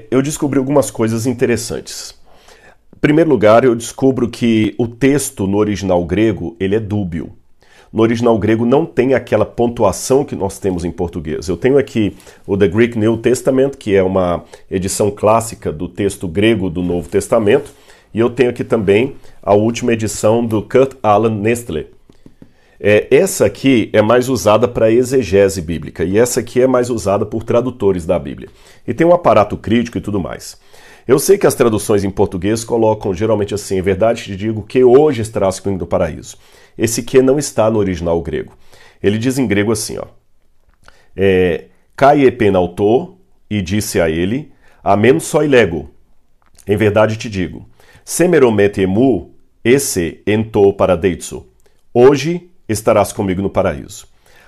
eu descobri algumas coisas interessantes. Em primeiro lugar, eu descubro que o texto no original grego, ele é dúbio. No original grego não tem aquela pontuação que nós temos em português. Eu tenho aqui o The Greek New Testament, que é uma edição clássica do texto grego do Novo Testamento, e eu tenho aqui também a última edição do Kurt Aland Nestle. Essa aqui é mais usada para exegese bíblica, e essa aqui é mais usada por tradutores da Bíblia. E tem um aparato crítico e tudo mais. Eu sei que as traduções em português colocam geralmente assim: em verdade te digo que hoje estarás comigo no paraíso. Esse que não está no original grego. Ele diz em grego assim, ó. Kai epen autor, e disse a ele, amen soi lego. Em verdade te digo, semeromet emu, esse ento paradeitso. Hoje estarás comigo no paraíso.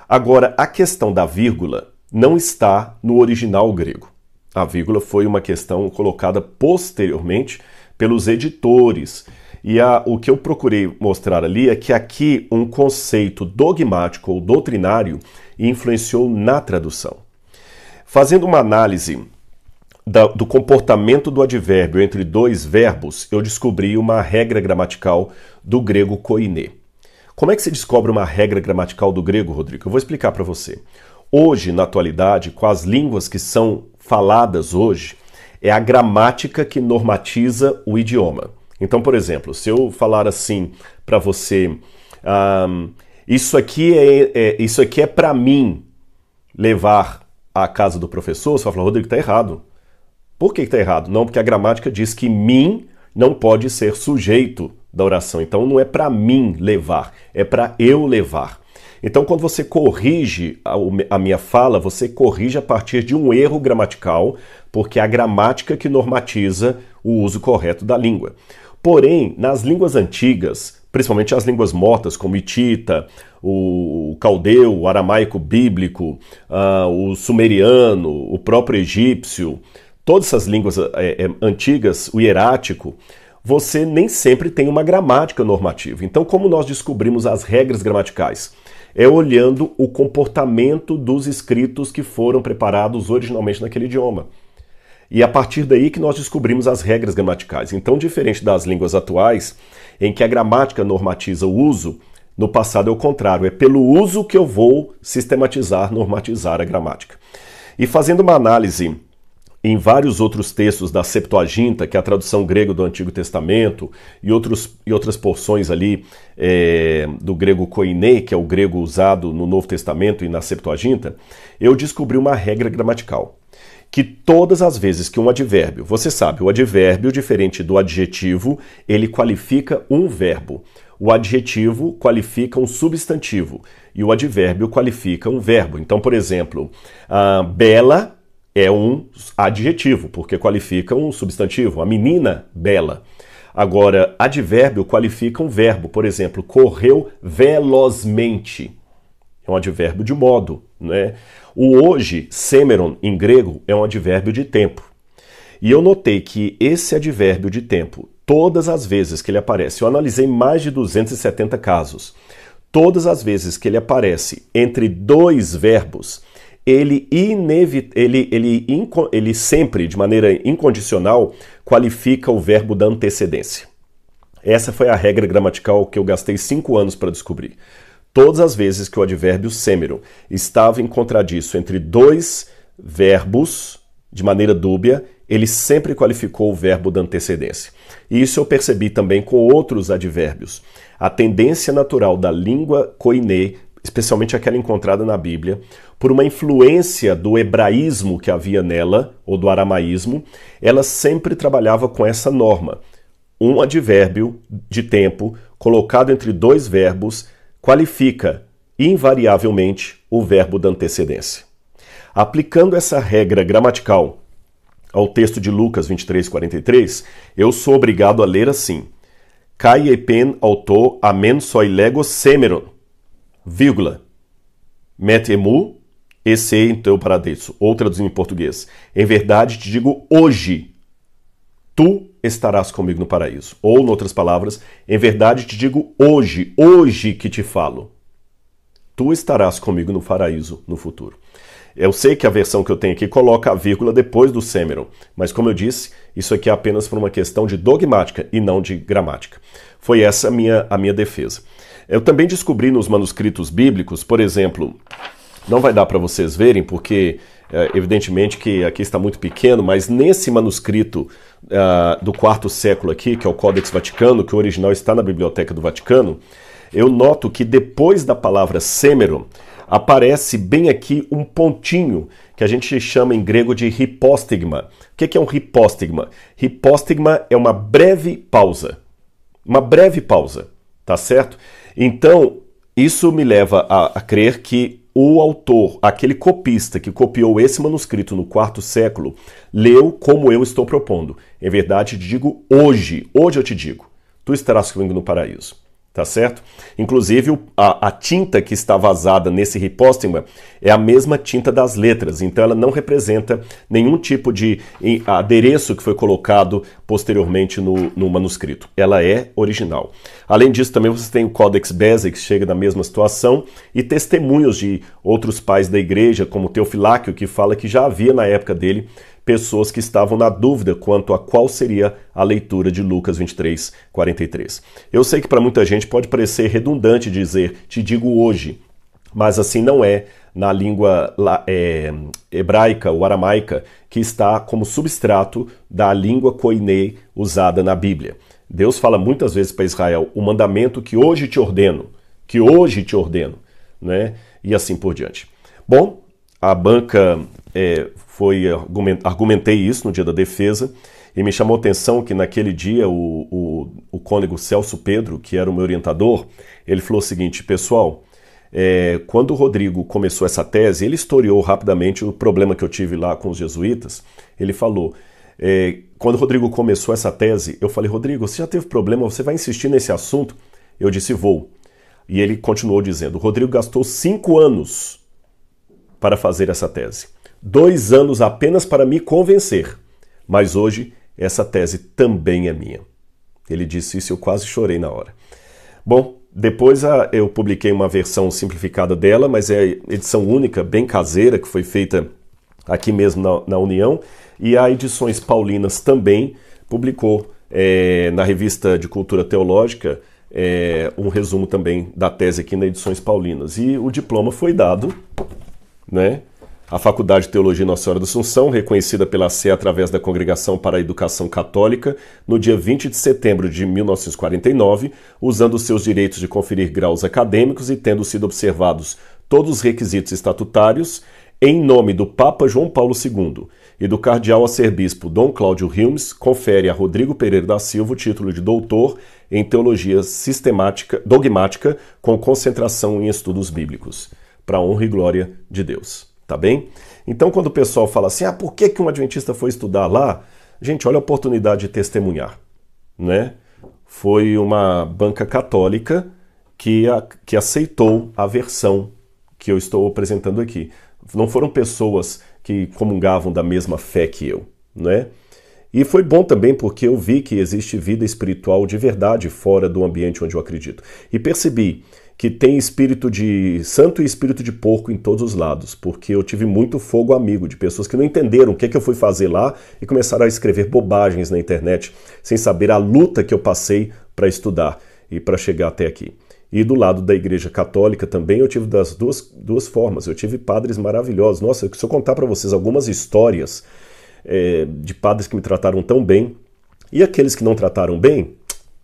Agora, a questão da vírgula não está no original grego. A vírgula foi uma questão colocada posteriormente pelos editores. E o que eu procurei mostrar ali é que aqui um conceito dogmático ou doutrinário influenciou na tradução. Fazendo uma análise do comportamento do advérbio entre dois verbos, eu descobri uma regra gramatical do grego koiné. Como é que se descobre uma regra gramatical do grego, Rodrigo? Eu vou explicar para você. Hoje, na atualidade, com as línguas que são faladas hoje, é a gramática que normatiza o idioma. Então, por exemplo, se eu falar assim para você, isso aqui é para mim levar à casa do professor, você vai falar, Rodrigo, está errado. Por que está errado? Não, porque a gramática diz que mim não pode ser sujeito da oração. Então, não é para mim levar, é para eu levar. Então, quando você corrige a minha fala, você corrige a partir de um erro gramatical, porque é a gramática que normatiza o uso correto da língua. Porém, nas línguas antigas, principalmente as línguas mortas, como o hitita, o caldeu, o aramaico bíblico, o sumeriano, o próprio egípcio, todas essas línguas antigas, o hierático, você nem sempre tem uma gramática normativa. Então, como nós descobrimos as regras gramaticais? É olhando o comportamento dos escritos que foram preparados originalmente naquele idioma. E a partir daí que nós descobrimos as regras gramaticais. Então, diferente das línguas atuais, em que a gramática normatiza o uso, no passado é o contrário. É pelo uso que eu vou sistematizar, normatizar a gramática. E fazendo uma análise em vários outros textos da Septuaginta, que é a tradução grega do Antigo Testamento, e outras porções ali do grego koiné, que é o grego usado no Novo Testamento e na Septuaginta, eu descobri uma regra gramatical. Que todas as vezes que um advérbio, você sabe, o advérbio, diferente do adjetivo, ele qualifica um verbo. O adjetivo qualifica um substantivo e o advérbio qualifica um verbo. Então, por exemplo, bela é um adjetivo, porque qualifica um substantivo. A menina, bela. Agora, advérbio qualifica um verbo. Por exemplo, correu velozmente. É um advérbio de modo, né? O hoje, semeron, em grego, é um advérbio de tempo. E eu notei que esse advérbio de tempo, todas as vezes que ele aparece, eu analisei mais de 270 casos, todas as vezes que ele aparece entre dois verbos, ele sempre, de maneira incondicional, qualifica o verbo da antecedência. Essa foi a regra gramatical que eu gastei 5 anos para descobrir. Todas as vezes que o advérbio semeron estava em contradiço entre dois verbos, de maneira dúbia, ele sempre qualificou o verbo da antecedência. E isso eu percebi também com outros advérbios. A tendência natural da língua koiné, especialmente aquela encontrada na Bíblia, por uma influência do hebraísmo que havia nela, ou do aramaísmo, ela sempre trabalhava com essa norma. Um advérbio de tempo colocado entre dois verbos qualifica invariavelmente o verbo da antecedência. Aplicando essa regra gramatical ao texto de Lucas 23:43, eu sou obrigado a ler assim: Kai epen auto amen soi lego semeron, vírgula, met emu, esse em teu paradeso. Ou traduzindo em português, em verdade te digo hoje, tu estarás comigo no paraíso. Ou, em outras palavras, em verdade te digo hoje, hoje que te falo, tu estarás comigo no paraíso no futuro. Eu sei que a versão que eu tenho aqui coloca a vírgula depois do semeron, mas como eu disse, isso aqui é apenas por uma questão de dogmática e não de gramática. Foi essa a minha defesa. Eu também descobri nos manuscritos bíblicos, por exemplo, não vai dar para vocês verem, porque evidentemente que aqui está muito pequeno, mas nesse manuscrito do quarto século aqui, que é o Codex Vaticano, que o original está na Biblioteca do Vaticano, eu noto que depois da palavra semeron, aparece bem aqui um pontinho que a gente chama em grego de hipóstigma. O que é um hipóstigma? Hipóstigma é uma breve pausa. Uma breve pausa, tá certo? Então, isso me leva a crer que o autor, aquele copista que copiou esse manuscrito no quarto século, leu como eu estou propondo. Em verdade, te digo hoje eu te digo, tu estarás comigo no paraíso. Tá certo? Inclusive, a tinta que está vazada nesse hipóstigma é a mesma tinta das letras, então ela não representa nenhum tipo de adereço que foi colocado posteriormente no manuscrito. Ela é original. Além disso, também você tem o Codex Bezae, que chega na mesma situação, e testemunhos de outros pais da igreja, como Teofiláquio, que fala que já havia na época dele pessoas que estavam na dúvida quanto a qual seria a leitura de Lucas 23, 43. Eu sei que para muita gente pode parecer redundante dizer, te digo hoje, mas assim não é na língua hebraica ou aramaica, que está como substrato da língua koiné usada na Bíblia. Deus fala muitas vezes para Israel, o mandamento que hoje te ordeno, né? E assim por diante. Bom, a banca argumentei isso no dia da defesa e me chamou a atenção que naquele dia o cônego Celso Pedro, que era o meu orientador, ele falou o seguinte, pessoal, quando o Rodrigo começou essa tese, ele historiou rapidamente o problema que eu tive lá com os jesuítas, ele falou, quando o Rodrigo começou essa tese, eu falei, Rodrigo, você já teve problema, você vai insistir nesse assunto? Eu disse, vou. E ele continuou dizendo, o Rodrigo gastou 5 anos para fazer essa tese. 2 anos apenas para me convencer, mas hoje essa tese também é minha. Ele disse isso e eu quase chorei na hora. Bom, depois eu publiquei uma versão simplificada dela, mas é edição única, bem caseira, que foi feita aqui mesmo na União, e a Edições Paulinas também publicou na Revista de Cultura Teológica um resumo também da tese aqui na Edições Paulinas. E o diploma foi dado, né? A Faculdade de Teologia Nossa Senhora da Assunção, reconhecida pela Sé através da Congregação para a Educação Católica, no dia 20 de setembro de 1949, usando seus direitos de conferir graus acadêmicos e tendo sido observados todos os requisitos estatutários, em nome do Papa João Paulo II e do cardeal arcebispo Dom Cláudio Hilmes, confere a Rodrigo Pereira da Silva o título de doutor em Teologia Dogmática com concentração em estudos bíblicos, para a honra e glória de Deus. Tá bem? Então, quando o pessoal fala assim, por que um adventista foi estudar lá? Gente, olha a oportunidade de testemunhar, né? Foi uma banca católica que aceitou a versão que eu estou apresentando aqui. Não foram pessoas que comungavam da mesma fé que eu, né? E foi bom também porque eu vi que existe vida espiritual de verdade fora do ambiente onde eu acredito. E percebi que tem espírito de santo e espírito de porco em todos os lados, porque eu tive muito fogo amigo de pessoas que não entenderam o que eu fui fazer lá e começaram a escrever bobagens na internet, sem saber a luta que eu passei para estudar e para chegar até aqui. E do lado da Igreja Católica também eu tive das duas formas. Eu tive padres maravilhosos. Nossa, se eu contar para vocês algumas histórias de padres que me trataram tão bem, e aqueles que não trataram bem,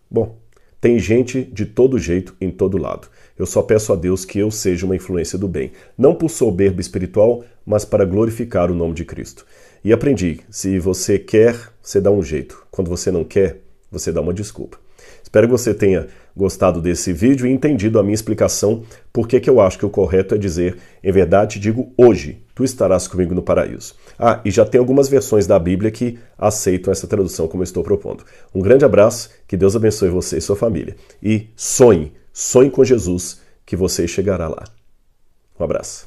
bom, tem gente de todo jeito, em todo lado. Eu só peço a Deus que eu seja uma influência do bem. Não por soberba espiritual, mas para glorificar o nome de Cristo. E aprendi, se você quer, você dá um jeito. Quando você não quer, você dá uma desculpa. Espero que você tenha gostado desse vídeo e entendido a minha explicação por que eu acho que o correto é dizer, em verdade, digo hoje, tu estarás comigo no paraíso. E já tem algumas versões da Bíblia que aceitam essa tradução como eu estou propondo. Um grande abraço, que Deus abençoe você e sua família. E sonhe com Jesus, que você chegará lá. Um abraço.